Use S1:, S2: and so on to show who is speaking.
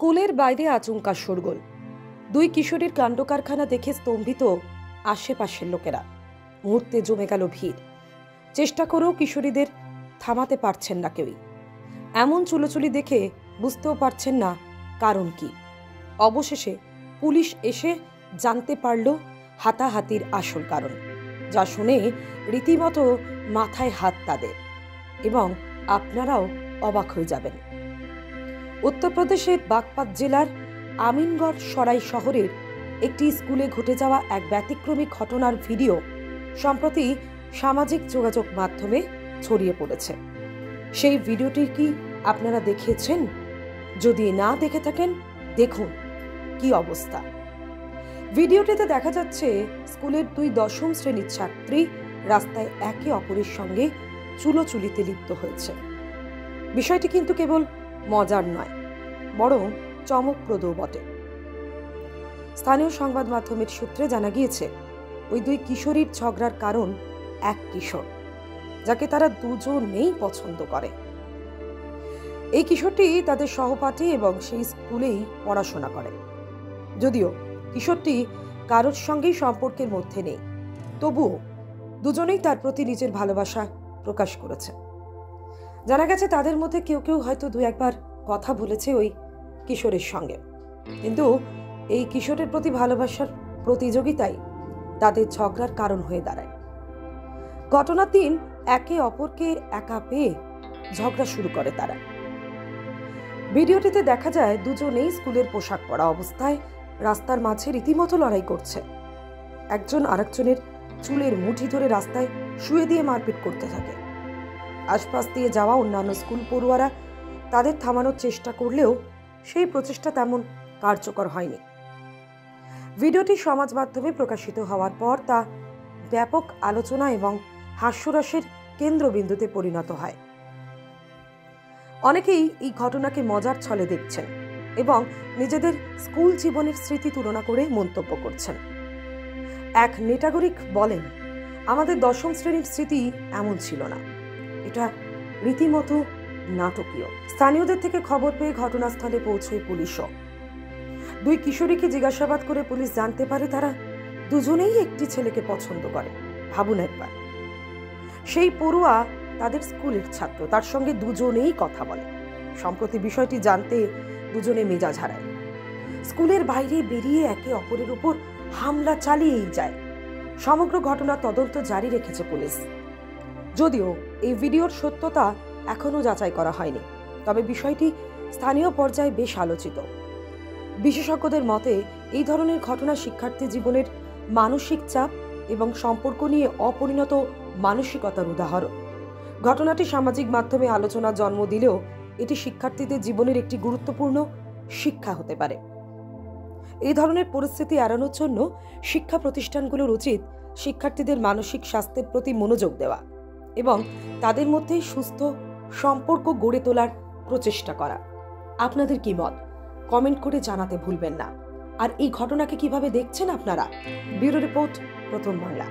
S1: স্কুলের বাইরে আচমকা শোরগোল। দুই কিশোরীর কাণ্ড কারখানা দেখে স্তম্ভিত আশেপাশের লোকেরা। মুহূর্তে জমে গেল ভিড়। চেষ্টা করেও কিশোরীদের থামাতে পারছেন না কেউই। এমন চুলোচুলি দেখে বুঝতেও পারছেন না কারণ কি। অবশেষে পুলিশ এসে জানতে পারল হাতাহাতির আসল কারণ, যা শুনে রীতিমতো মাথায় হাত তাদের, এবং আপনারাও অবাক হয়ে যাবেন। উত্তরপ্রদেশের বাগপাত জেলার আমিনগড় সরাই শহরের একটি স্কুলে ঘটে যাওয়া এক ব্যতিক্রমী ঘটনার ভিডিও সম্প্রতি সামাজিক যোগাযোগ মাধ্যমে ছড়িয়ে পড়েছে। সেই ভিডিওটি কি আপনারা দেখেছেন? যদি না দেখে থাকেন, দেখুন কি অবস্থা। ভিডিওটিতে দেখা যাচ্ছে স্কুলের দুই দশম শ্রেণীর ছাত্রী রাস্তায় একে অপরের সঙ্গে চুলোচুলিতে লিপ্ত হয়েছে। বিষয়টি কিন্তু কেবল মজার নয়, বরং চমকপ্রদও বটে। স্থানীয় সংবাদ মাধ্যমের সূত্রে জানা গিয়েছে, ওই দুই কিশোরীর ঝগড়ার কারণ এক কিশোর, যাকে তারা দুজনেই পছন্দ করে। এই কিশোরটি তাদের সহপাঠী এবং সেই স্কুলেই পড়াশোনা করে। যদিও কিশোরটি কারোর সঙ্গেই সম্পর্কের মধ্যে নেই, তবুও দুজনেই তার প্রতি নিজের ভালোবাসা প্রকাশ করেছে। জানা গেছে তাদের মধ্যে কেউ কেউ হয়তো দু একবার কথা বলেছে ওই কিশোরের সঙ্গে, কিন্তু এই কিশোরের প্রতি ভালোবাসার প্রতিযোগিতাই তাদের ঝগড়ার কারণ হয়ে দাঁড়ায়। ঘটনার দিন একে অপরকে একা পেয়ে ঝগড়া শুরু করে তারা। ভিডিওটিতে দেখা যায় দুজনেই স্কুলের পোশাক পরা অবস্থায় রাস্তার মাঝে রীতিমতো লড়াই করছে। একজন আরেকজনের চুলের মুঠি ধরে রাস্তায় শুয়ে দিয়ে মারপিট করতে থাকে। আশপাশ দিয়ে যাওয়া অন্যান্য স্কুল পড়ুয়ারা তাদের থামানোর চেষ্টা করলেও সেই প্রচেষ্টা তেমন কার্যকর হয়নি। ভিডিওটি সমাজ মাধ্যমে প্রকাশিত হওয়ার পর তা ব্যাপক আলোচনা এবং হাস্যরসের কেন্দ্রবিন্দুতে পরিণত হয়। অনেকেই এই ঘটনাকে মজার ছলে দেখছেন এবং নিজেদের স্কুল জীবনের স্মৃতি তুলনা করে মন্তব্য করছেন। এক নেটাগরিক বলেন, আমাদের দশম শ্রেণীর স্মৃতি এমন ছিল না, এটা রীতিমতো নাটকীয়। স্থানীয়দের থেকে খবর পেয়ে ঘটনাস্থলে পৌঁছয় পুলিশও। দুই কিশোরীকে জিজ্ঞাসাবাদ করে পুলিশ জানতে পারে তারা দুজনেই একটি ছেলেকে পছন্দ করে। ভাবুন একবার, সেই পড়ুয়া তাদের স্কুলের ছাত্র, তার সঙ্গে দুজনেই কথা বলে। সম্প্রতি বিষয়টি জানতে দুজনে মেজাজ হারায়। স্কুলের বাইরে বেরিয়ে একে অপরের উপর হামলা চালিয়েই যায়। সমগ্র ঘটনার তদন্ত জারি রেখেছে পুলিশ। যদিও এই ভিডিওর সত্যতা এখনো যাচাই করা হয়নি, তবে বিষয়টি স্থানীয় পর্যায়ে বেশ আলোচিত। বিশেষজ্ঞদের মতে এই ধরনের ঘটনা শিক্ষার্থী জীবনের মানসিক চাপ এবং সম্পর্ক নিয়ে অপরিণত মানসিকতার উদাহরণ। ঘটনাটি সামাজিক মাধ্যমে আলোচনার জন্ম দিলেও এটি শিক্ষার্থীদের জীবনের একটি গুরুত্বপূর্ণ শিক্ষা হতে পারে। এই ধরনের পরিস্থিতি এড়ানোর জন্য শিক্ষা প্রতিষ্ঠানগুলোর উচিত শিক্ষার্থীদের মানসিক স্বাস্থ্যের প্রতি মনোযোগ দেওয়া এবং তাদের মধ্যে সুস্থ সম্পর্ক গড়ে তোলার প্রচেষ্টা করা। আপনাদের কি মত? কমেন্ট করে জানাতে ভুলবেন না। আর এই ঘটনাকে কিভাবে দেখছেন আপনারা? ব্যুরো রিপোর্ট, প্রথম বাংলা।